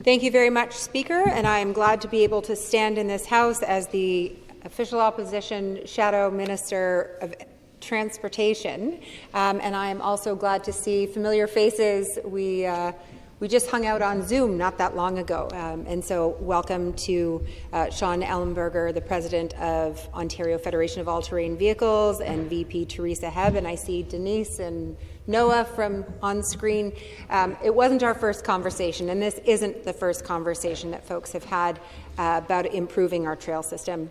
Thank you very much, Speaker, and I am glad to be able to stand in this House as the official opposition Shadow Minister of Transportation, and I am also glad to see familiar faces. We just hung out on Zoom not that long ago, and so welcome to Sean Ellenberger, the President of Ontario Federation of All-Terrain Vehicles, and VP Teresa Hebb, and I see Denise and Noah from on screen. It wasn't our first conversation, and this isn't the first conversation that folks have had about improving our trail system.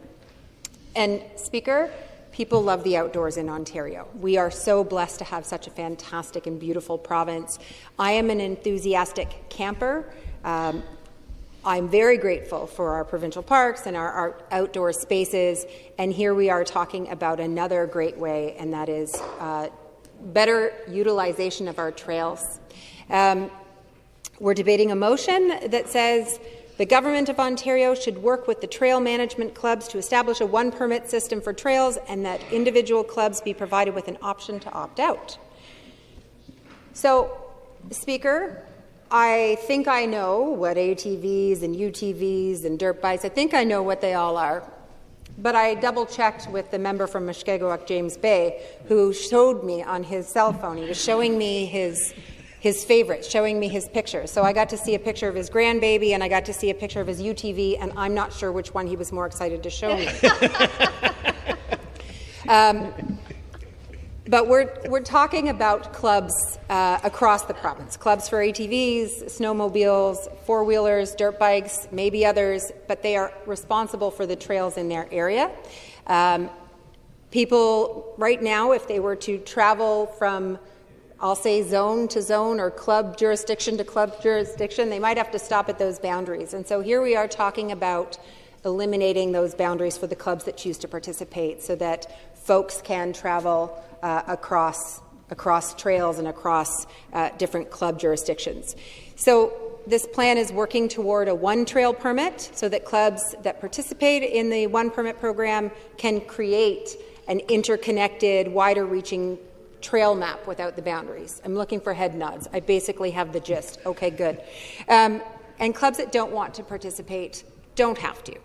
And Speaker, people love the outdoors in Ontario. We are so blessed to have such a fantastic and beautiful province. I am an enthusiastic camper. I'm very grateful for our provincial parks and our outdoor spaces, and here we are talking about another great way, and that is better utilization of our trails. We're debating a motion that says the Government of Ontario should work with the trail management clubs to establish a one-permit system for trails and that individual clubs be provided with an option to opt out. So, Speaker, I think I know what ATVs and UTVs and dirt bikes, I think I know what they all are. But I double-checked with the member from Mushkegowuk, James Bay, who showed me on his cell phone. He was showing me his favorites, showing me his pictures. So I got to see a picture of his grandbaby, and I got to see a picture of his UTV, and I'm not sure which one he was more excited to show me. But we're talking about clubs across the province, clubs for ATVs, snowmobiles, four-wheelers, dirt bikes, maybe others, but they are responsible for the trails in their area. People right now, if they were to travel from, I'll say, zone to zone or club jurisdiction to club jurisdiction, they might have to stop at those boundaries. And so here we are talking about eliminating those boundaries for the clubs that choose to participate so that folks can travel across trails and across different club jurisdictions. So this plan is working toward a one-trail permit so that clubs that participate in the one-permit program can create an interconnected, wider-reaching trail map without the boundaries. I'm looking for head nods. I basically have the gist. Okay, good. And clubs that don't want to participate don't have to.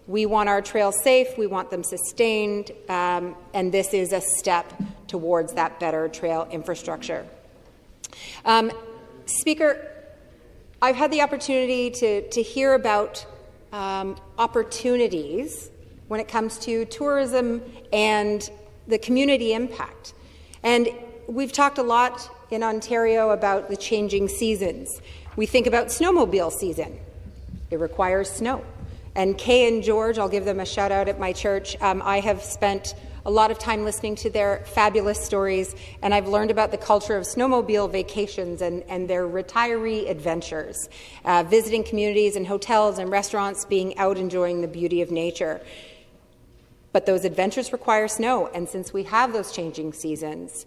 We want our trails safe, we want them sustained, and this is a step towards that better trail infrastructure. Speaker, I've had the opportunity to hear about opportunities when it comes to tourism and the community impact. And we've talked a lot in Ontario about the changing seasons. We think about snowmobile season. It requires snow. And Kay and George, I'll give them a shout out at my church. I have spent a lot of time listening to their fabulous stories, and I've learned about the culture of snowmobile vacations and their retiree adventures, visiting communities and hotels and restaurants, being out enjoying the beauty of nature. But those adventures require snow, and since we have those changing seasons,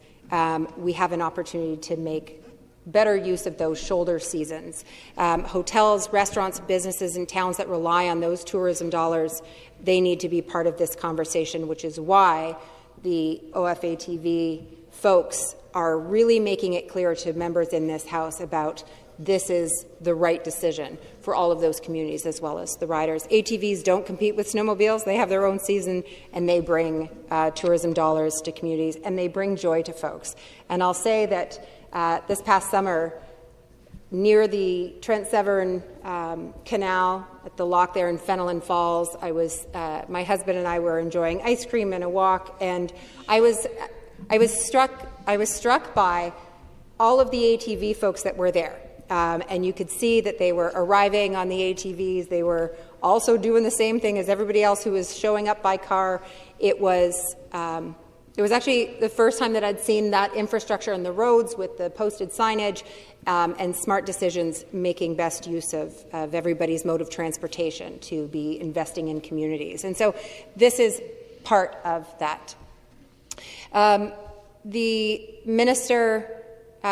we have an opportunity to make better use of those shoulder seasons. Hotels, restaurants, businesses in towns that rely on those tourism dollars, they need to be part of this conversation, which is why the OFATV folks are really making it clear to members in this House about this is the right decision for all of those communities as well as the riders. ATVs don't compete with snowmobiles. They have their own season, and they bring tourism dollars to communities, and they bring joy to folks. And I'll say that this past summer, near the Trent Severn Canal at the lock there in Fenelon Falls, my husband and I were enjoying ice cream and a walk, and I was struck by all of the ATV folks that were there. And you could see that they were arriving on the ATVs. They were also doing the same thing as everybody else who was showing up by car. It was actually the first time that I'd seen that infrastructure on the roads with the posted signage and smart decisions making best use of everybody's mode of transportation to be investing in communities. And so this is part of that. The minister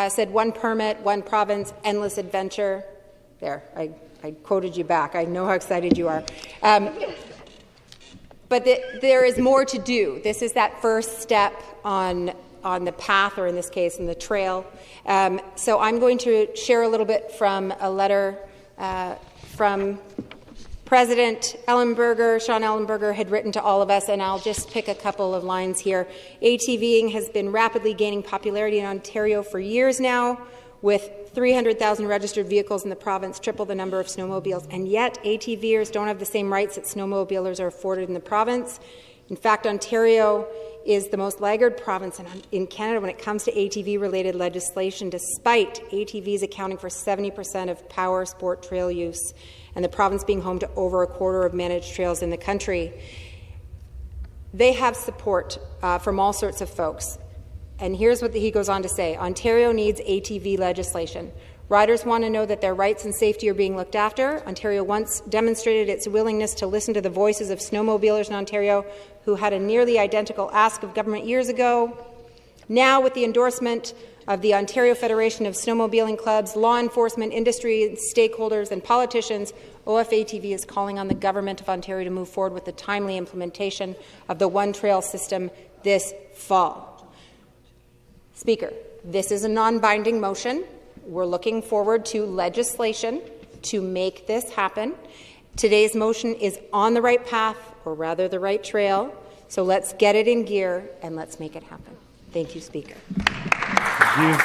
said one permit, one province, endless adventure. There, I quoted you back. I know how excited you are. But there is more to do. This is that first step on the path, or in this case, in the trail. So I'm going to share a little bit from a letter from President Sean Ellenberger had written to all of us, and I'll just pick a couple of lines here. ATVing has been rapidly gaining popularity in Ontario for years now, with 300,000 registered vehicles in the province, triple the number of snowmobiles, and yet ATVers don't have the same rights that snowmobilers are afforded in the province. In fact, Ontario is the most laggard province in Canada when it comes to ATV-related legislation, despite ATVs accounting for 70% of power sport trail use, and the province being home to over a quarter of managed trails in the country. They have support from all sorts of folks. And here's what he goes on to say. Ontario needs ATV legislation. Riders want to know that their rights and safety are being looked after. Ontario once demonstrated its willingness to listen to the voices of snowmobilers in Ontario who had a nearly identical ask of government years ago. Now, with the endorsement of the Ontario Federation of Snowmobiling Clubs, law enforcement, industry, stakeholders and politicians, OFATV is calling on the Government of Ontario to move forward with the timely implementation of the One Trail system this fall. Speaker, this is a non-binding motion. We're looking forward to legislation to make this happen. Today's motion is on the right path, or rather the right trail, so let's get it in gear and let's make it happen. Thank you, Speaker. Thank you.